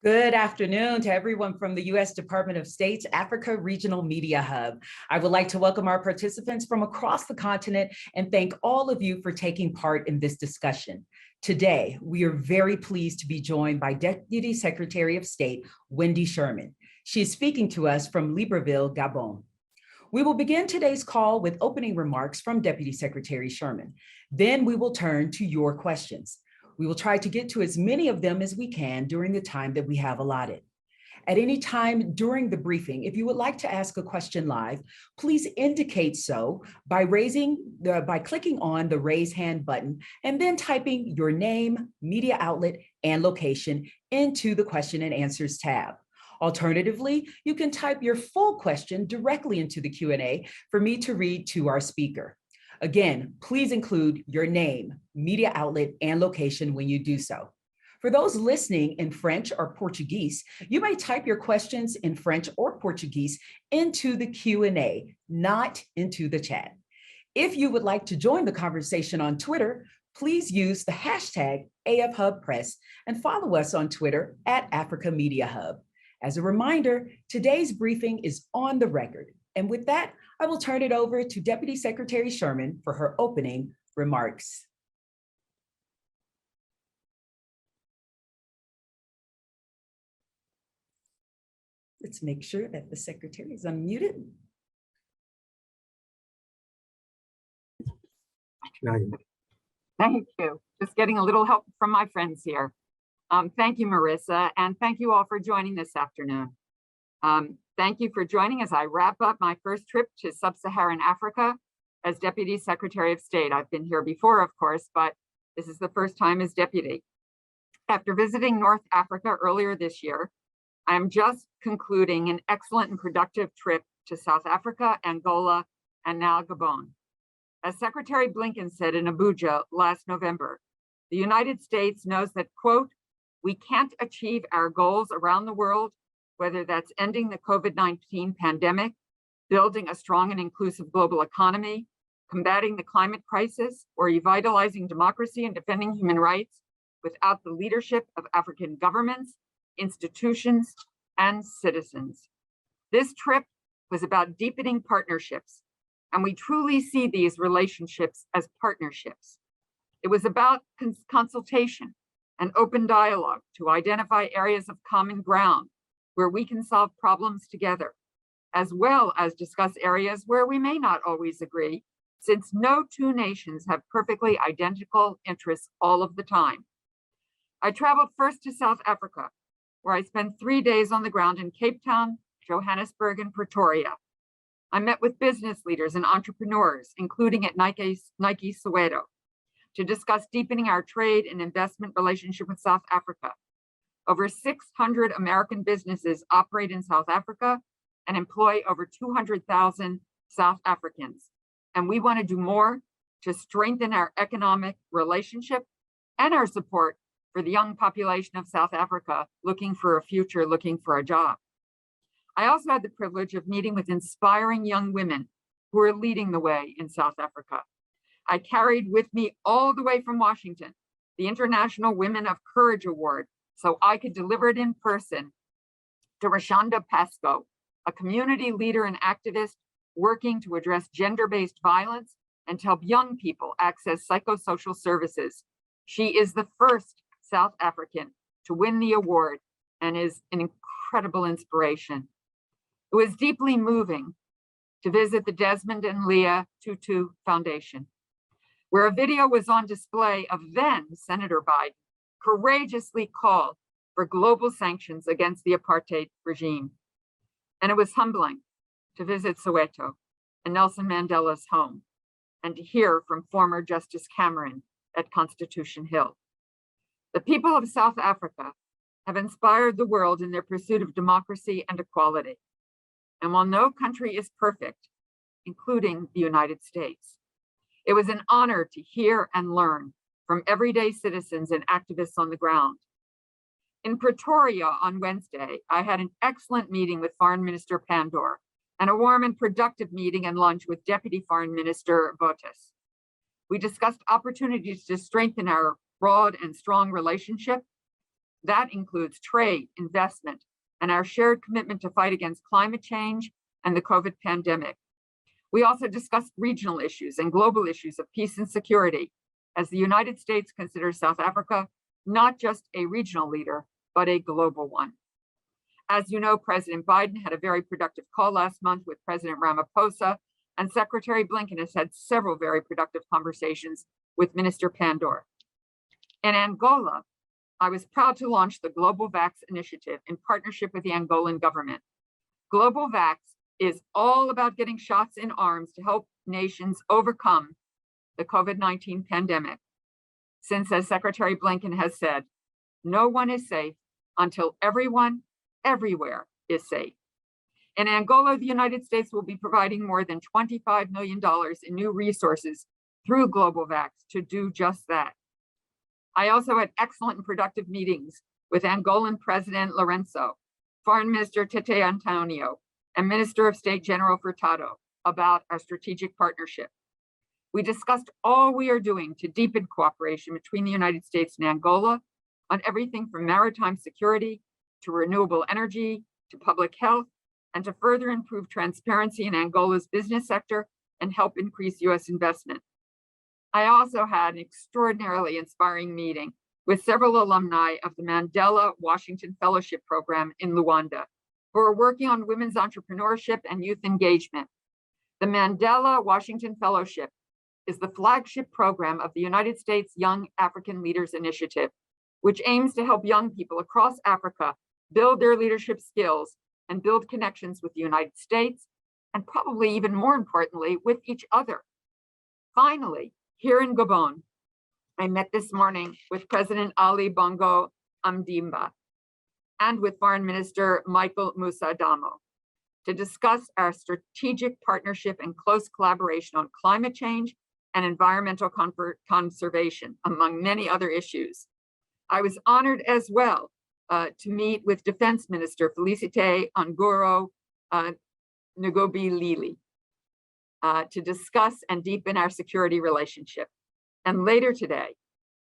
Good afternoon to everyone from the U.S. Department of State's Africa Regional Media Hub. I would like to welcome our participants from across the continent and thank all of you for taking part in this discussion. Today, we are very pleased to be joined by Deputy Secretary of State, Wendy Sherman. She is speaking to us from Libreville, Gabon. We will begin today's call with opening remarks from Deputy Secretary Sherman. Then we will turn to your questions. We will try to get to as many of them as we can during the time that we have allotted. At any time during the briefing, if you would like to ask a question live, please indicate so by clicking on the raise hand button and then typing your name, media outlet, and location into the question and answers tab. Alternatively, you can type your full question directly into the Q&A for me to read to our speaker. Again, please include your name, media outlet, and location when you do so. For those listening in French or Portuguese, you may type your questions in French or Portuguese into the Q&A, not into the chat. If you would like to join the conversation on Twitter, please use the hashtag AFHubPress and follow us on Twitter at Africa Media Hub. As a reminder, today's briefing is on the record. And with that, I will turn it over to Deputy Secretary Sherman for her opening remarks. Let's make sure that the Secretary is unmuted. Thank you. Just getting a little help from my friends here. Thank you, Marissa, and thank you all for joining this afternoon. Thank you for joining as I wrap up my first trip to Sub-Saharan Africa as Deputy Secretary of State. I've been here before, of course, but this is the first time as Deputy. After visiting North Africa earlier this year, I am just concluding an excellent and productive trip to South Africa, Angola, and now Gabon. As Secretary Blinken said in Abuja last November, the United States knows that, quote, "We can't achieve our goals around the world, whether that's ending the COVID-19 pandemic, building a strong and inclusive global economy, combating the climate crisis, or revitalizing democracy and defending human rights without the leadership of African governments, institutions, and citizens." This trip was about deepening partnerships, and we truly see these relationships as partnerships. It was about consultation and open dialogue to identify areas of common ground where we can solve problems together, as well as discuss areas where we may not always agree, since no two nations have perfectly identical interests all of the time. I traveled first to South Africa, where I spent 3 days on the ground in Cape Town, Johannesburg, and Pretoria. I met with business leaders and entrepreneurs, including at Nike Soweto, to discuss deepening our trade and investment relationship with South Africa. Over 600 American businesses operate in South Africa and employ over 200,000 South Africans. And we want to do more to strengthen our economic relationship and our support for the young population of South Africa looking for a future, looking for a job. I also had the privilege of meeting with inspiring young women who are leading the way in South Africa. I carried with me all the way from Washington the International Women of Courage Award, so I could deliver it in person to Rashonda Pascoe, a community leader and activist working to address gender-based violence and to help young people access psychosocial services. She is the first South African to win the award and is an incredible inspiration. It was deeply moving to visit the Desmond and Leah Tutu Foundation, where a video was on display of then Senator Biden courageously called for global sanctions against the apartheid regime. And it was humbling to visit Soweto and Nelson Mandela's home and to hear from former Justice Cameron at Constitution Hill. The people of South Africa have inspired the world in their pursuit of democracy and equality. And while no country is perfect, including the United States, it was an honor to hear and learn from everyday citizens and activists on the ground. In Pretoria on Wednesday, I had an excellent meeting with Foreign Minister Pandor and a warm and productive meeting and lunch with Deputy Foreign Minister Botes. We discussed opportunities to strengthen our broad and strong relationship That includes trade, investment, and our shared commitment to fight against climate change and the COVID pandemic. We also discussed regional issues and global issues of peace and security, as the United States considers South Africa not just a regional leader, but a global one. As you know, President Biden had a very productive call last month with President Ramaphosa, and Secretary Blinken has had several very productive conversations with Minister Pandor. In Angola, I was proud to launch the Global Vax initiative in partnership with the Angolan government. Global Vax is all about getting shots in arms to help nations overcome the COVID-19 pandemic. Since, as Secretary Blinken has said, no one is safe until everyone, everywhere is safe. In Angola, the United States will be providing more than $25 million in new resources through Global Vax to do just that. I also had excellent and productive meetings with Angolan President Lourenço, Foreign Minister Tete Antonio, and Minister of State General Furtado about our strategic partnership. We discussed all we are doing to deepen cooperation between the United States and Angola on everything from maritime security to renewable energy to public health, and to further improve transparency in Angola's business sector and help increase US investment. I also had an extraordinarily inspiring meeting with several alumni of the Mandela Washington Fellowship Program in Luanda, who are working on women's entrepreneurship and youth engagement. The Mandela Washington Fellowship is the flagship program of the United States Young African Leaders Initiative, which aims to help young people across Africa build their leadership skills and build connections with the United States, and probably even more importantly, with each other. Finally, here in Gabon, I met this morning with President Ali Bongo Ondimba and with Foreign Minister Michael Moussa Damo to discuss our strategic partnership and close collaboration on climate change and environmental conservation, among many other issues. I was honored as well to meet with Defense Minister Felicite Ongoro Ngobi-Lili to discuss and deepen our security relationship. And later today,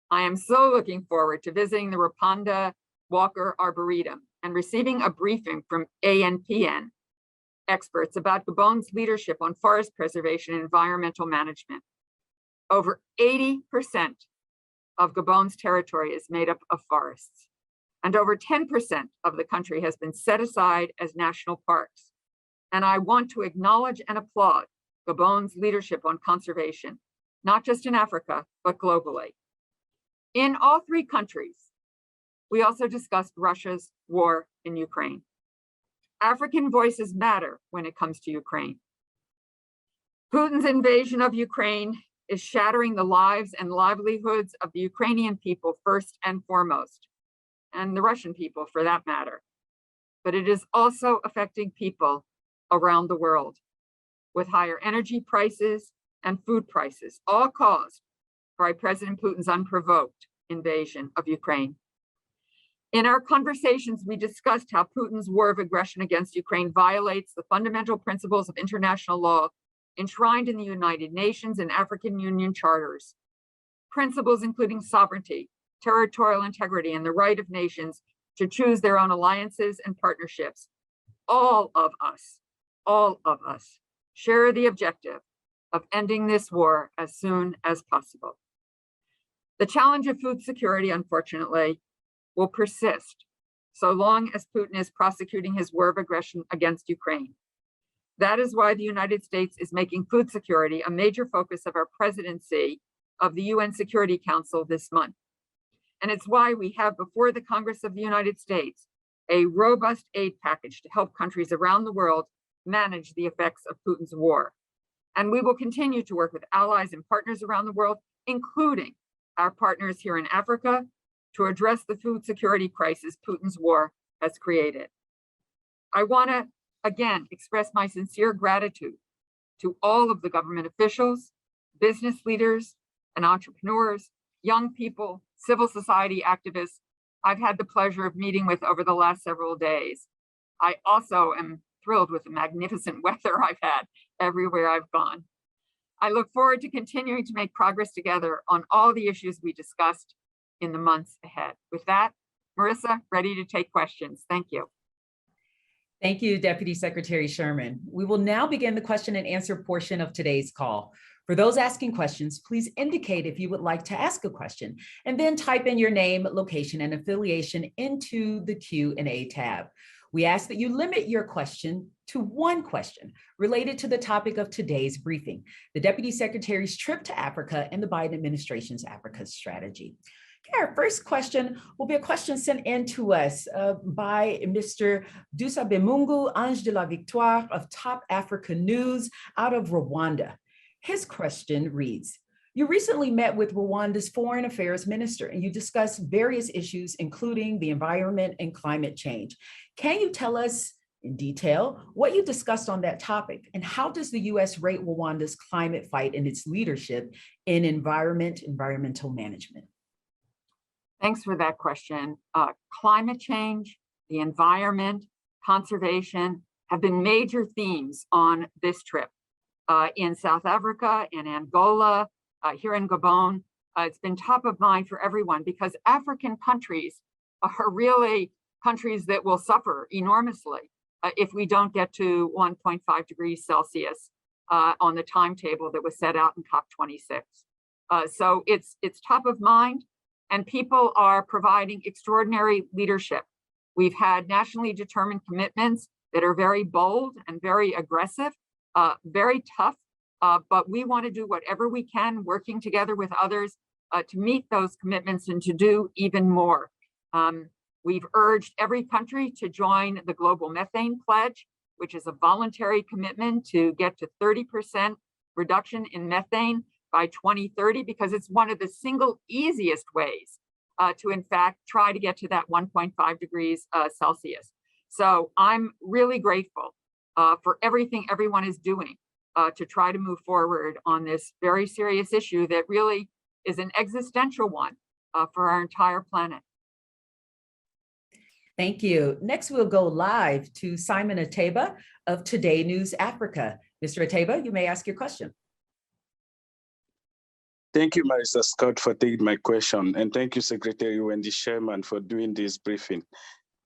I am so looking forward to visiting the Rapanda Walker Arboretum and receiving a briefing from ANPN experts about Gabon's leadership on forest preservation and environmental management. Over 80% of Gabon's territory is made up of forests, and over 10% of the country has been set aside as national parks. And I want to acknowledge and applaud Gabon's leadership on conservation, not just in Africa, but globally. In all three countries, we also discussed Russia's war in Ukraine. African voices matter when it comes to Ukraine. Putin's invasion of Ukraine is shattering the lives and livelihoods of the Ukrainian people first and foremost, and the Russian people for that matter. But it is also affecting people around the world with higher energy prices and food prices, all caused by President Putin's unprovoked invasion of Ukraine. In our conversations, we discussed how Putin's war of aggression against Ukraine violates the fundamental principles of international law enshrined in the United Nations and African Union charters. Principles including sovereignty, territorial integrity, and the right of nations to choose their own alliances and partnerships. All of us share the objective of ending this war as soon as possible. The challenge of food security, unfortunately, will persist so long as Putin is prosecuting his war of aggression against Ukraine. That is why the United States is making food security a major focus of our presidency of the UN Security Council this month. And it's why we have before the Congress of the United States a robust aid package to help countries around the world manage the effects of Putin's war. And we will continue to work with allies and partners around the world, including our partners here in Africa, to address the food security crisis Putin's war has created. I want to again express my sincere gratitude to all of the government officials, business leaders, and entrepreneurs, young people, civil society activists I've had the pleasure of meeting with over the last several days. I also am thrilled with the magnificent weather I've had everywhere I've gone. I look forward to continuing to make progress together on all the issues we discussed in the months ahead. With that, Marissa, ready to take questions. Thank you. Thank you, Deputy Secretary Sherman. We will now begin the question and answer portion of today's call. For those asking questions, please indicate if you would like to ask a question, and then type in your name, location, and affiliation into the Q&A tab. We ask that you limit your question to one question related to the topic of today's briefing, the Deputy Secretary's trip to Africa and the Biden administration's Africa strategy. Okay, our first question will be a question sent in to us by Mr. Dusabemungu Ange de la Victoire of Top Africa News out of Rwanda. His question reads, you recently met with Rwanda's Foreign Affairs Minister and you discussed various issues, including the environment and climate change. Can you tell us in detail what you discussed on that topic, and how does the U.S. rate Rwanda's climate fight and its leadership in environmental management? Thanks for that question. Climate change, the environment, conservation have been major themes on this trip. In South Africa, in Angola, here in Gabon, it's been top of mind for everyone because African countries are really countries that will suffer enormously if we don't get to 1.5 degrees Celsius on the timetable that was set out in COP26. So it's top of mind, and people are providing extraordinary leadership. We've had nationally determined commitments that are very bold and very aggressive, very tough, but we want to do whatever we can, working together with others to meet those commitments and to do even more. We've urged every country to join the Global Methane Pledge, which is a voluntary commitment to get to 30% reduction in methane by 2030, because it's one of the single easiest ways to, in fact, try to get to that 1.5 degrees Celsius. So I'm really grateful for everything everyone is doing to try to move forward on this very serious issue that really is an existential one for our entire planet. Thank you. Next, we'll go live to Simon Ateba of Today News Africa. Mr. Ateba, you may ask your question. Thank you, Marissa Scott, for taking my question. And thank you, Secretary Wendy Sherman, for doing this briefing.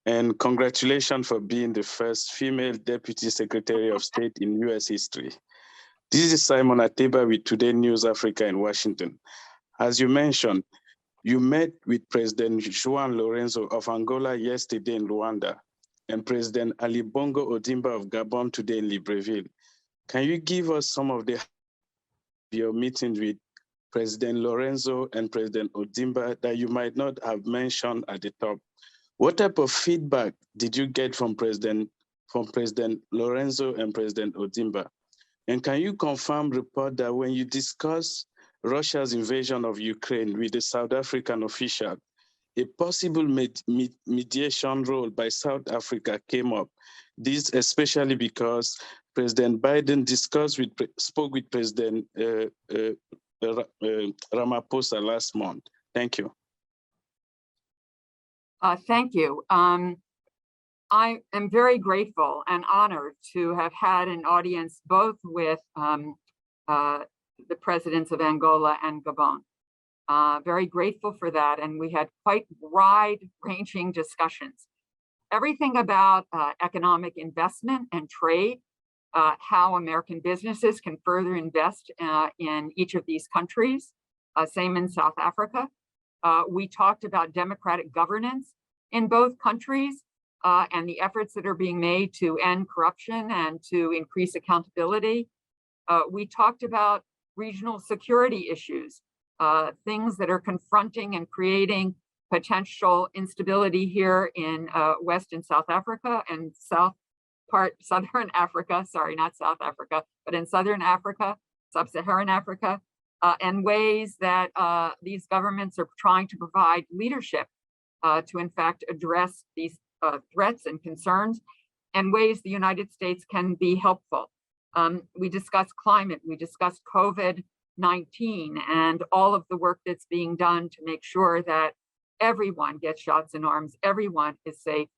And congratulations for being the first female Deputy Secretary of State in US history. This is Simon Ateba with Today News Africa in Washington. As you mentioned, you met with President João Lorenzo of Angola yesterday in Rwanda, and President Ali Bongo Ondimba of Gabon today in Libreville. Can you give us some of your meetings with President Lorenzo and President Ondimba that you might not have mentioned at the top? What type of feedback did you get from President Lorenzo and President Ondimba? And can you confirm report that when you discuss Russia's invasion of Ukraine with the South African official, a possible mediation role by South Africa came up? This especially because President Biden spoke with President Ramaphosa last month. Thank you. Thank you. I am very grateful and honored to have had an audience both with the presidents of Angola and Gabon. Very grateful for that, and we had quite wide-ranging discussions. Everything about economic investment and trade, how American businesses can further invest in each of these countries, same in South Africa. We talked about democratic governance in both countries and the efforts that are being made to end corruption and to increase accountability. We talked about regional security issues, things that are confronting and creating potential instability here in West and South Africa and Southern Africa, sorry, not South Africa, but in Southern Africa, Sub-Saharan Africa, and ways that these governments are trying to provide leadership to in fact address these threats and concerns, and ways the United States can be helpful. We discussed climate, we discussed COVID-19 and all of the work that's being done to make sure that everyone gets shots in arms, everyone is safe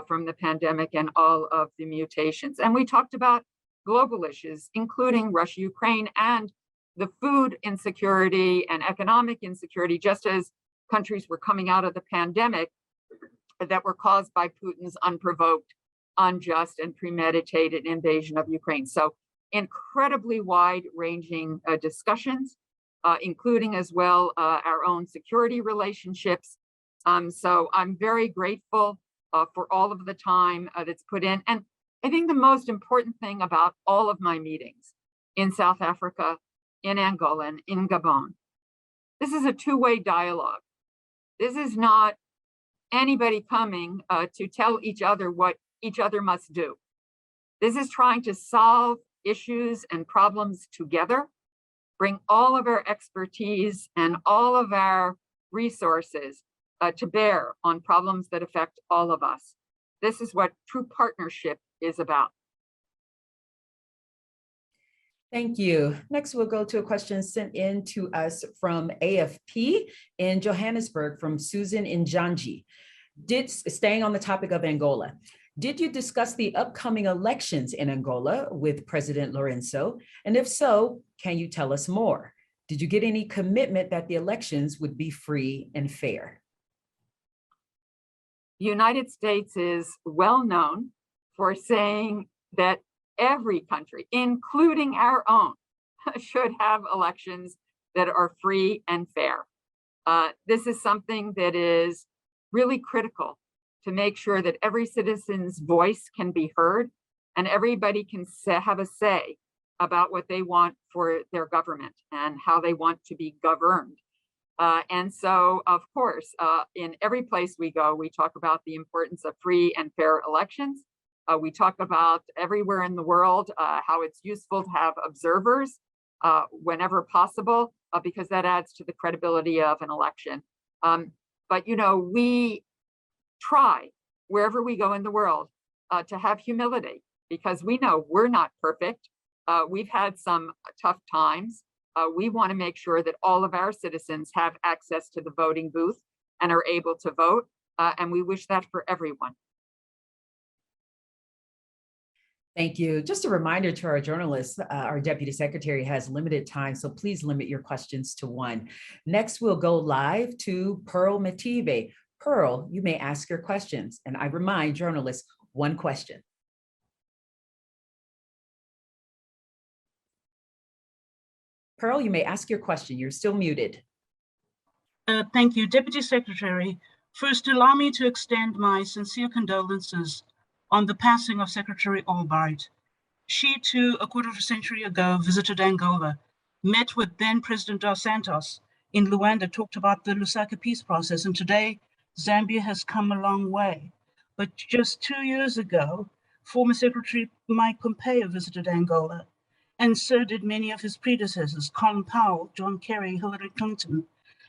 from the pandemic and all of the mutations. And we talked about global issues, including Russia, Ukraine, and the food insecurity and economic insecurity, just as countries were coming out of the pandemic. that were caused by Putin's unprovoked, unjust, and premeditated invasion of Ukraine. So incredibly wide-ranging discussions, including as well our own security relationships. So I'm very grateful for all of the time that's put in. And I think the most important thing about all of my meetings in South Africa, in Angola, and in Gabon, this is a two-way dialogue. This is not anybody coming to tell each other what each other must do. This is trying to solve issues and problems together, bring all of our expertise and all of our resources to bear on problems that affect all of us. This is what true partnership is about. Thank you. Next, we'll go to a question sent in to us from AFP in Johannesburg from Susan Njanji. Staying on the topic of Angola, did you discuss the upcoming elections in Angola with President Lourenço? And if so, can you tell us more? Did you get any commitment that the elections would be free and fair? The United States is well known for saying that every country, including our own, should have elections that are free and fair. This is something that is really critical to make sure that every citizen's voice can be heard and everybody can have a say about what they want for their government and how they want to be governed. And so, of course, in every place we go, we talk about the importance of free and fair elections. We talk about everywhere in the world how it's useful to have observers whenever possible, because that adds to the credibility of an election. But, you know, we try wherever we go in the world to have humility, because we know we're not perfect. We've had some tough times. We want to make sure that all of our citizens have access to the voting booth and are able to vote. And we wish that for everyone. Thank you. Just a reminder to our journalists, our Deputy Secretary has limited time, so please limit your questions to one. Next, we'll go live to Pearl Mative. Pearl, you may ask your questions. And I remind journalists, one question. Pearl, you may ask your question. You're still muted. Thank you, Deputy Secretary. First, allow me to extend my sincere condolences on the passing of Secretary Albright. She, too, a quarter of a century ago, visited Angola, met with then President Dos Santos in Luanda, talked about the Lusaka peace process, and today Zambia has come a long way. But just 2 years ago, former Secretary Mike Pompeo visited Angola, and so did many of his predecessors, Colin Powell, John Kerry, Hillary Clinton.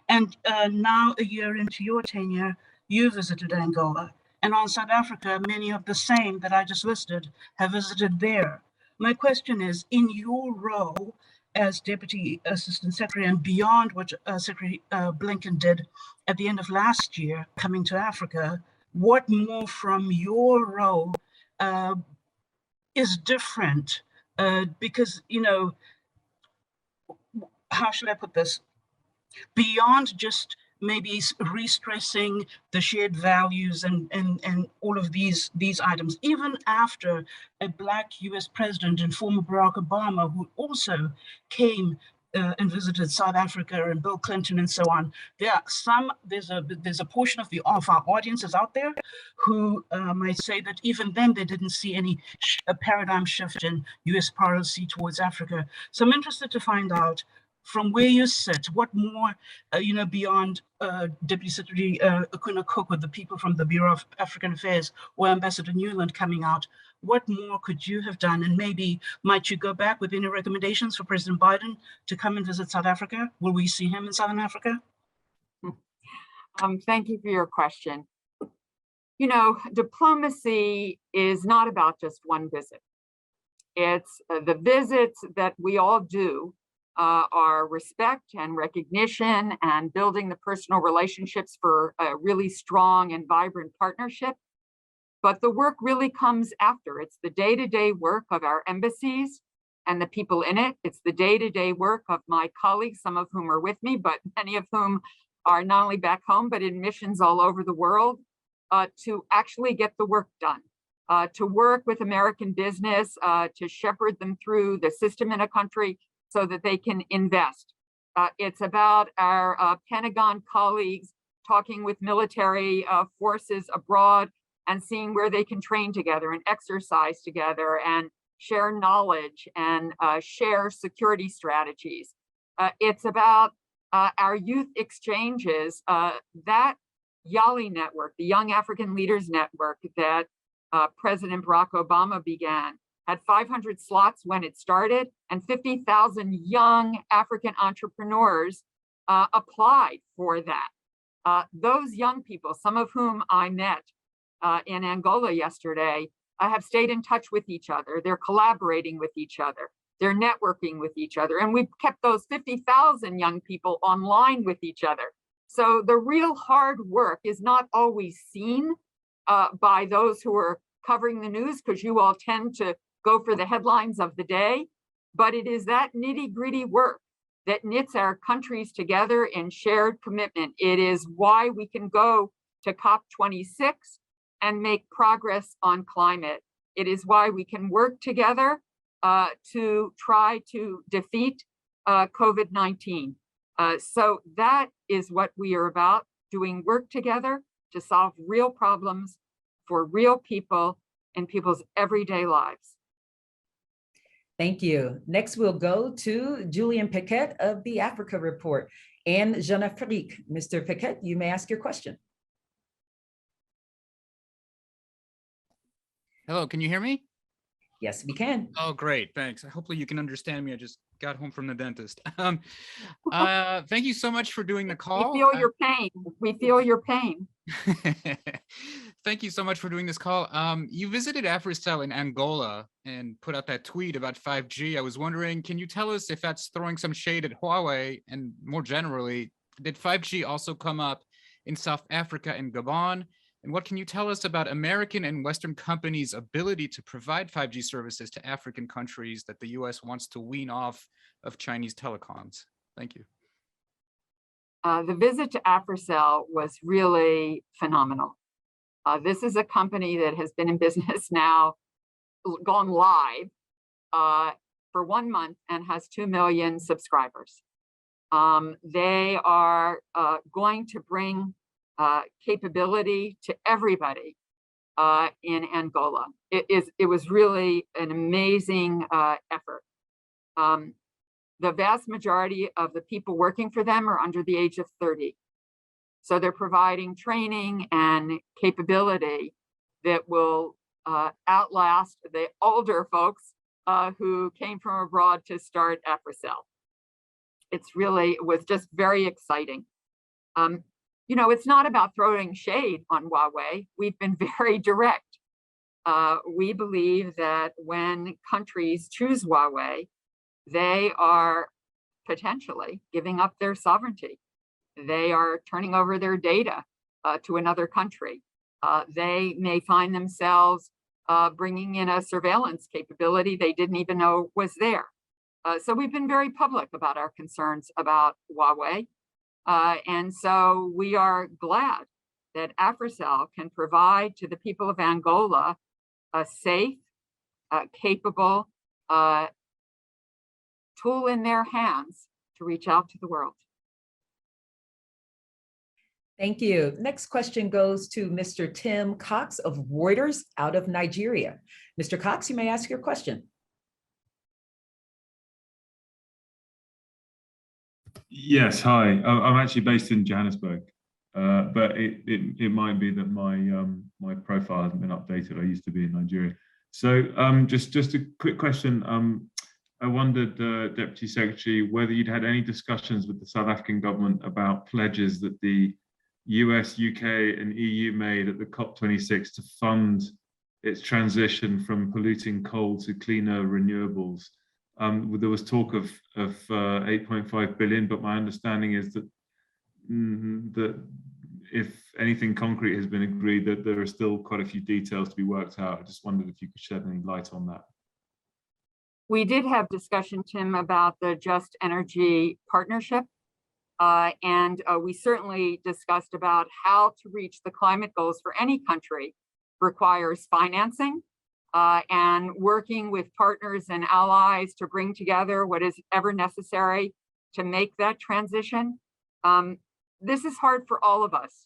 And now, a year into your tenure, you visited Angola. And on South Africa, many of the same that I just listed have visited there. My question is, in your role as Deputy Assistant Secretary and beyond what Secretary Blinken did at the end of last year, coming to Africa, what more from your role is different? Because, you know, how should I put this? Beyond just maybe re-stressing the shared values and all of these items, even after a Black US president and former Barack Obama, who also came and visited South Africa, and Bill Clinton and so on, there's a portion of our audiences out there who might say that even then they didn't see any paradigm shift in US policy towards Africa. So I'm interested to find out, from where you sit, what more, beyond Deputy Secretary Akuna Cook with the people from the Bureau of African Affairs or Ambassador Newland coming out, what more could you have done? And maybe might you go back with any recommendations for President Biden to come and visit South Africa? Will we see him in Southern Africa? Thank you for your question. You know, diplomacy is not about just one visit. It's the visits that we all do are respect and recognition and building the personal relationships for a really strong and vibrant partnership. But the work really comes after. It's the day-to-day work of our embassies and the people in it. It's the day-to-day work of my colleagues, some of whom are with me, but many of whom are not only back home, but in missions all over the world. to actually get the work done, to work with American business, to shepherd them through the system in a country so that they can invest. It's about our Pentagon colleagues talking with military forces abroad and seeing where they can train together and exercise together and share knowledge and share security strategies. It's about our youth exchanges. That YALI network, the Young African Leaders Network that President Barack Obama began, had 500 slots when it started, and 50,000 young African entrepreneurs applied for that. Those young people, some of whom I met in Angola yesterday, have stayed in touch with each other. They're collaborating with each other. They're networking with each other. And we've kept those 50,000 young people online with each other. So the real hard work is not always seen by those who are covering the news, because you all tend to go for the headlines of the day. But it is that nitty-gritty work that knits our countries together in shared commitment. It is why we can go to COP26 and make progress on climate. It is why we can work together to try to defeat COVID-19. So that is what we are about, doing work together to solve real problems for real people in people's everyday lives. Thank you. Next, we'll go to Julian Piquet of the Africa Report and Jeune Afrique. Mr. Piquet, you may ask your question. Hello, can you hear me? Yes, we can. Oh, great, thanks. Hopefully you can understand me. I just got home from the dentist. Thank you so much for doing the call. We feel your pain. We feel your pain. Thank you so much for doing this call. You visited AfriCell in Angola and put out that tweet about 5G. I was wondering, can you tell us if that's throwing some shade at Huawei? And more generally, did 5G also come up in South Africa and Gabon? And what can you tell us about American and Western companies' ability to provide 5G services to African countries that the US wants to wean off of Chinese telecoms? Thank you. The visit to AfriCell was really phenomenal. This is a company that has been in business now, gone live for 1 month and has 2 million subscribers. They are going to bring capability to everybody in Angola. It was really an amazing effort. The vast majority of the people working for them are under the age of 30. So they're providing training and capability that will outlast the older folks who came from abroad to start AfriCell. It was just very exciting. You know, it's not about throwing shade on Huawei. We've been very direct. We believe that when countries choose Huawei, they are potentially giving up their sovereignty. They are turning over their data to another country. They may find themselves bringing in a surveillance capability they didn't even know was there. So we've been very public about our concerns about Huawei. And so we are glad that AfriCell can provide to the people of Angola a safe, capable tool in their hands to reach out to the world. Thank you. Next question goes to Mr. Tim Cox of Reuters out of Nigeria. Mr. Cox, you may ask your question. Yes, hi. I'm actually based in Johannesburg, but it might be that my profile hasn't been updated. I used to be in Nigeria. So just a quick question. I wondered, Deputy Secretary, whether you'd had any discussions with the South African government about pledges that the US, UK, and EU made at the COP26 to fund its transition from polluting coal to cleaner renewables. There was talk of 8.5 billion, but my understanding is that that if anything concrete has been agreed, that there are still quite a few details to be worked out. I just wondered if you could shed any light on that. We did have discussion, Tim, about the Just Energy Partnership. And we certainly discussed about how to reach the climate goals for any country requires financing and working with partners and allies to bring together what is ever necessary to make that transition. This is hard for all of us,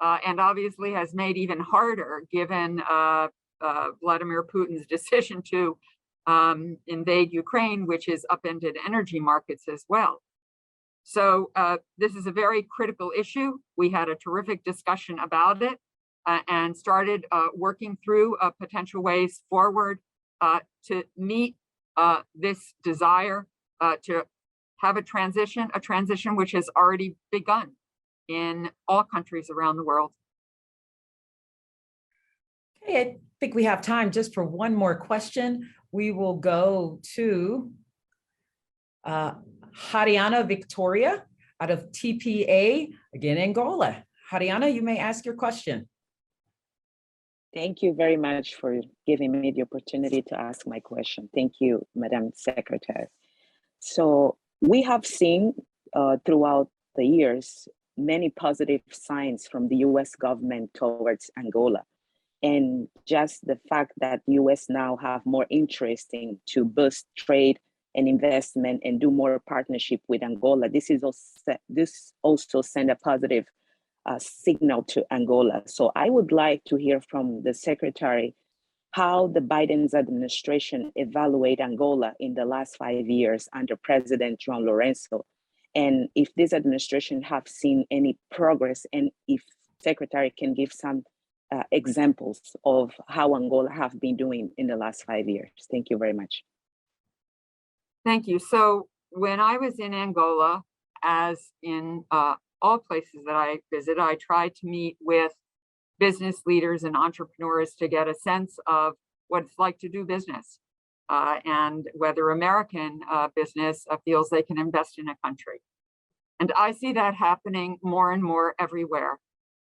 and obviously has made even harder given Vladimir Putin's decision to invade Ukraine, which has upended energy markets as well. So this is a very critical issue. We had a terrific discussion about it and started working through potential ways forward to meet this desire to have a transition which has already begun in all countries around the world. Okay, I think we have time just for one more question. We will go to Hariana Victoria out of TPA, again, Angola. Hariana, you may ask your question. Thank you very much for giving me the opportunity to ask my question. Thank you, Madam Secretary. So we have seen throughout the years many positive signs from the US government towards Angola. And just the fact that US now have more interest in to boost trade and investment and do more partnership with Angola, this also send a positive signal to Angola. So I would like to hear from the Secretary how the Biden's administration evaluate Angola in the last 5 years under President João Lourenço, and if this administration have seen any progress, and if Secretary can give some examples of how Angola have been doing in the last 5 years. Thank you very much. Thank you. So when I was in Angola, as in all places that I visit, I tried to meet with business leaders and entrepreneurs to get a sense of what it's like to do business and whether American business feels they can invest in a country. And I see that happening more and more everywhere.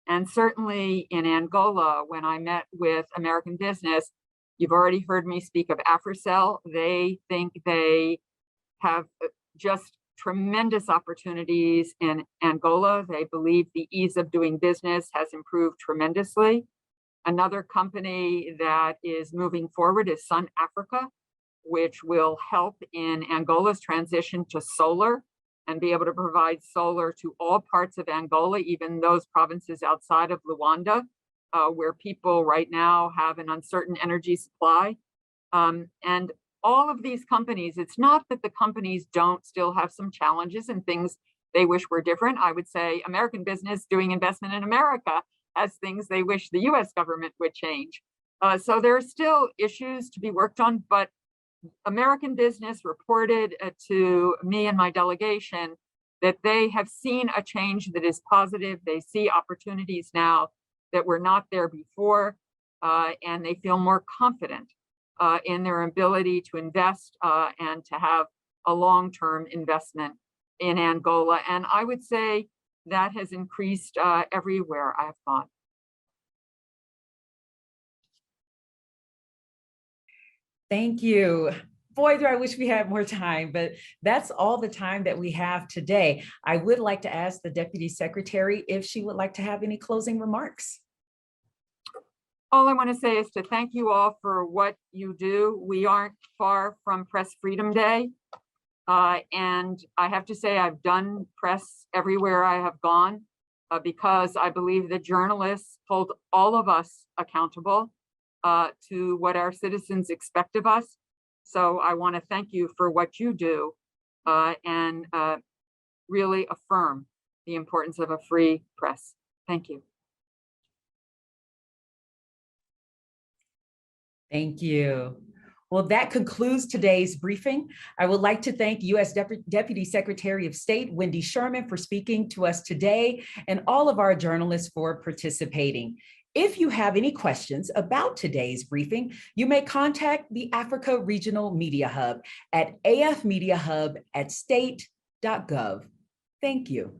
And certainly in Angola, when I met with American business, you've already heard me speak of Africell. They think they have just tremendous opportunities in Angola. They believe the ease of doing business has improved tremendously. Another company that is moving forward is Sun Africa, which will help in Angola's transition to solar and be able to provide solar to all parts of Angola, even those provinces outside of Luanda, where people right now have an uncertain energy supply. And all of these companies, it's not that the companies don't still have some challenges and things they wish were different. I would say American business doing investment in America has things they wish the US government would change. So there are still issues to be worked on, but American business reported to me and my delegation that they have seen a change that is positive. They see opportunities now that were not there before, and they feel more confident in their ability to invest and to have a long-term investment in Angola. And I would say that has increased everywhere I have gone. Thank you. Boy, do I wish we had more time, but that's all the time that we have today. I would like to ask the Deputy Secretary if she would like to have any closing remarks. All I want to say is to thank you all for what you do. We aren't far from Press Freedom Day. And I have to say I've done press everywhere I have gone because I believe that journalists hold all of us accountable to what our citizens expect of us. So I want to thank you for what you do and really affirm the importance of a free press. Thank you. Thank you. Well, that concludes today's briefing. I would like to thank U.S. Deputy Secretary of State Wendy Sherman for speaking to us today and all of our journalists for participating. If you have any questions about today's briefing, you may contact the Africa Regional Media Hub at afmediahub@state.gov. Thank you.